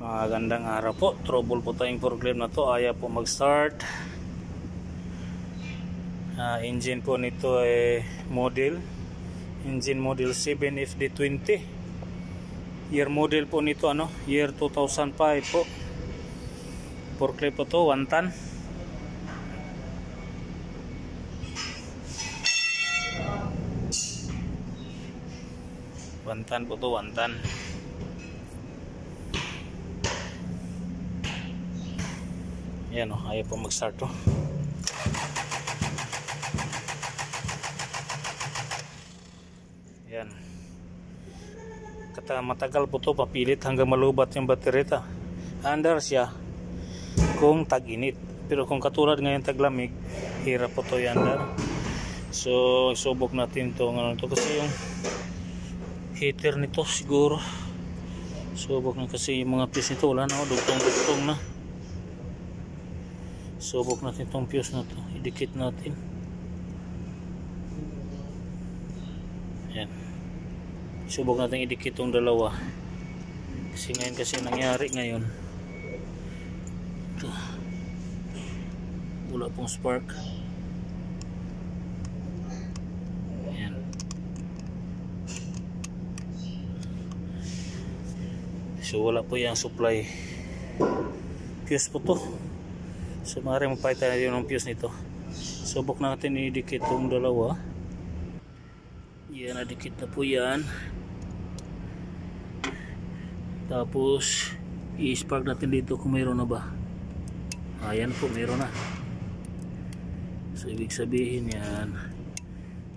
Magandang araw po. Trouble po tayong program na to. Ayaw po mag-start. Engine po nito ay engine model 7FD20. Year model po nito year 2005 po. Forklift po to 1 ton. Po to 1 ton. Yan ayaw po mag-start to. Yan. Matagal po to papilit hanggang malubat yung baterya. Andar siya kung tag-init. Pero kung katulad ngayon taglamig, hirap po to yan andar. So, subok natin to kasi yung heater nito siguro. Subok na kasi yung mga fuse nito wala na, dugtong-dugtong na. Subok natin itong fuse na to, idikit natin. Ayan. Subok natin idikit itong dalawa. Kasi nangyari ngayon. Ito. Wala pong spark. Ayan. So wala po yung supply. Fuse po to. So maaaring magpalitan natin yung fuse nito. Subok natin idikit itong dalawa. Yan, nadikit na po yan. Tapos i-spark natin dito kung mayroon na ba. Ayan po, mayroon na. So ibig sabihin yan,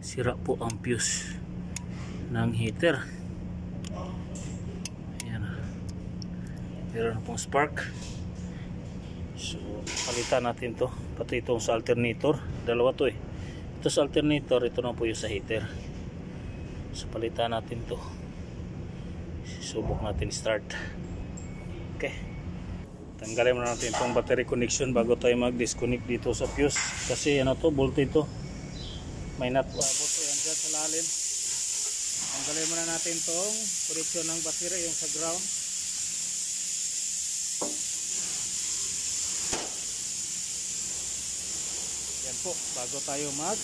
sira po ang fuse ng heater. Ayan, mayroon na pong spark. So palitan natin to, pati itong sa alternator, dalawa to ito sa alternator, ito na po yung sa heater. So palitan natin to, subok natin start. Okay, tanggalin muna natin itong battery connection bago tayo mag disconnect dito sa fuse, kasi to, voltage to, may nut po yan dyan sa lalim. Tanggalin muna natin itong connection ng battery, yung sa ground. Yan po, bago tayo mag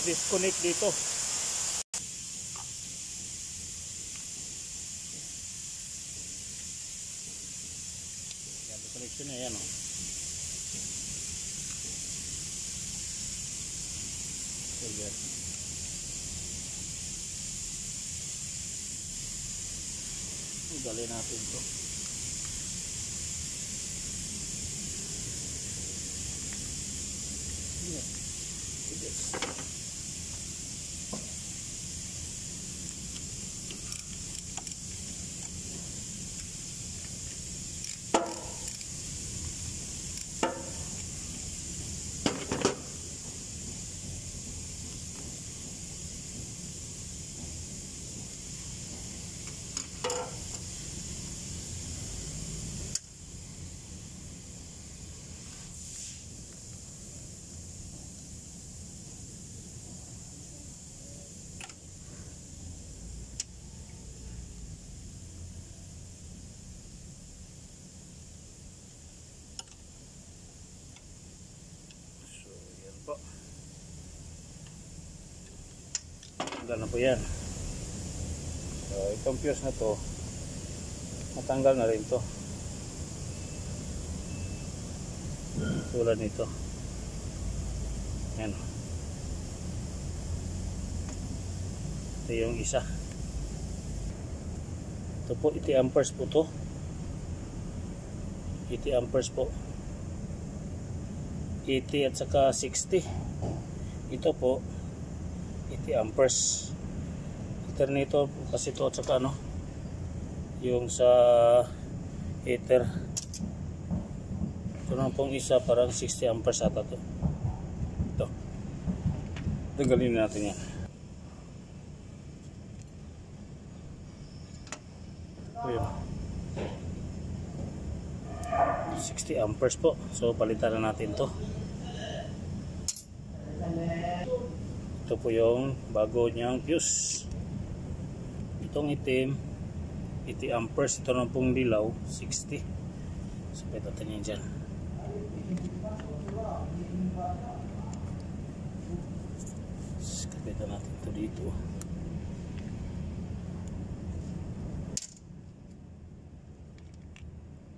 disconnect dito. Yan, connection na yan So, yan. Ugali natin to. Tanggal na po yan. So itong fuse na to, matanggal na rin to, tulad nito. Yan, ito yung isa. Ito po 80 amperes po to, 80 amperes po, 80 at saka 60. Ito po 80 amperes. Alternator kasi ito at saka yung sa heater. Ito na pong isa, parang 60 amperes ata to. Ito. Tanggalin natin yan. Ayun. 60 amperes po. So palitan na natin to. Ito po yung bago niyang fuse. Itong itim 80 amperes. Ito na pong dilaw 60. Sabay natin yan dyan. Kapitan natin ito dito.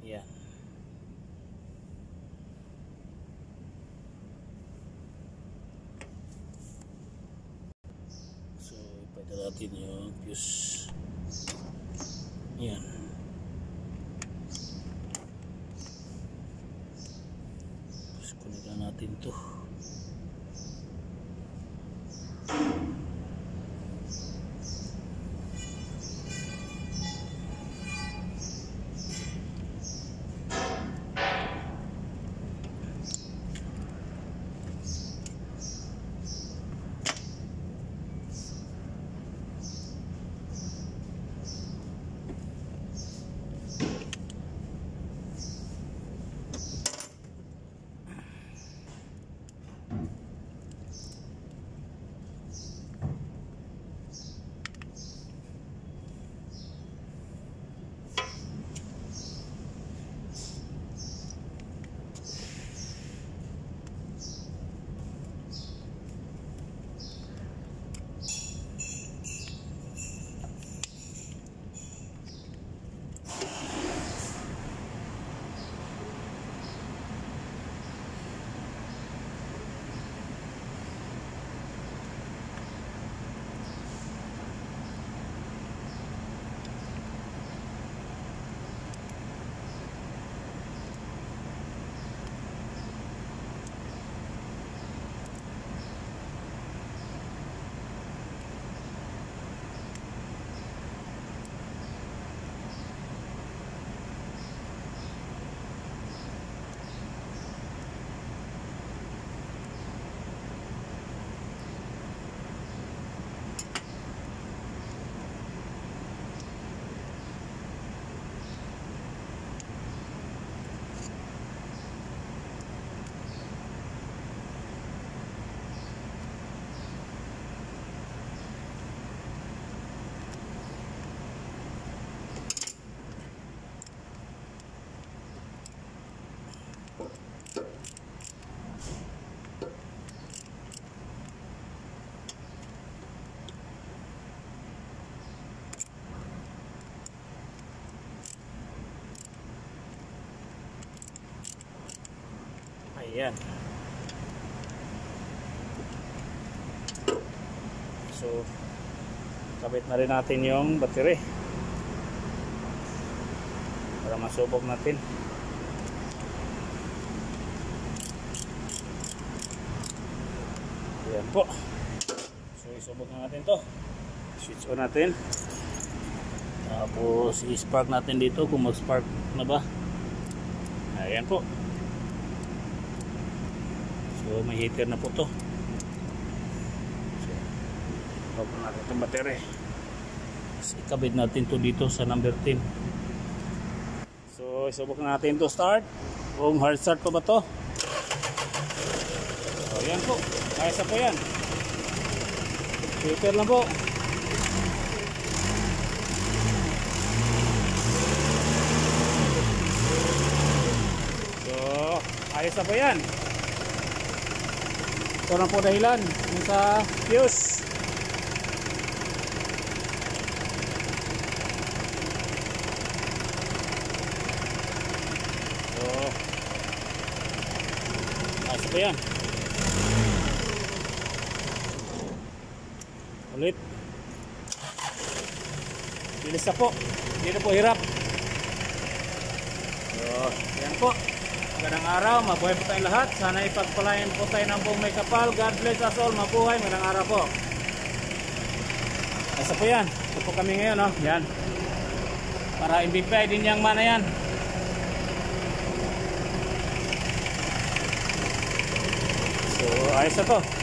Yan. So ipagda natin yung fuse. Yan. Tapos kunin natin to. Ayan. So, kabit na rin natin yung battery para masubok natin. Ayan po. So, isubok na natin to. Switch on natin. Tapos, i-spark natin dito kung mag-spark na ba. Ayan po. So may heater na po to. So open natin itong battery. Tapos ikabit natin to dito sa number 10. So isubok natin to start. Kung hard start pa ba to. So yan po. Kaya po yan. Heater lang po. So ayos na po yan. Ito na po dahilan yung sa fuse. So ayos po yan. Ulit. Bilis na po. Hindi na po hirap. So yan po. Magandang araw, mabuhay po tayong lahat. Sana ipagpalain po tayo ng buong may kapal. God bless us all, mabuhay. Magandang araw po. Asa po yan. Ito po kami ngayon, no? Yan. Para MVP din yang mana yan. So, ayos na to.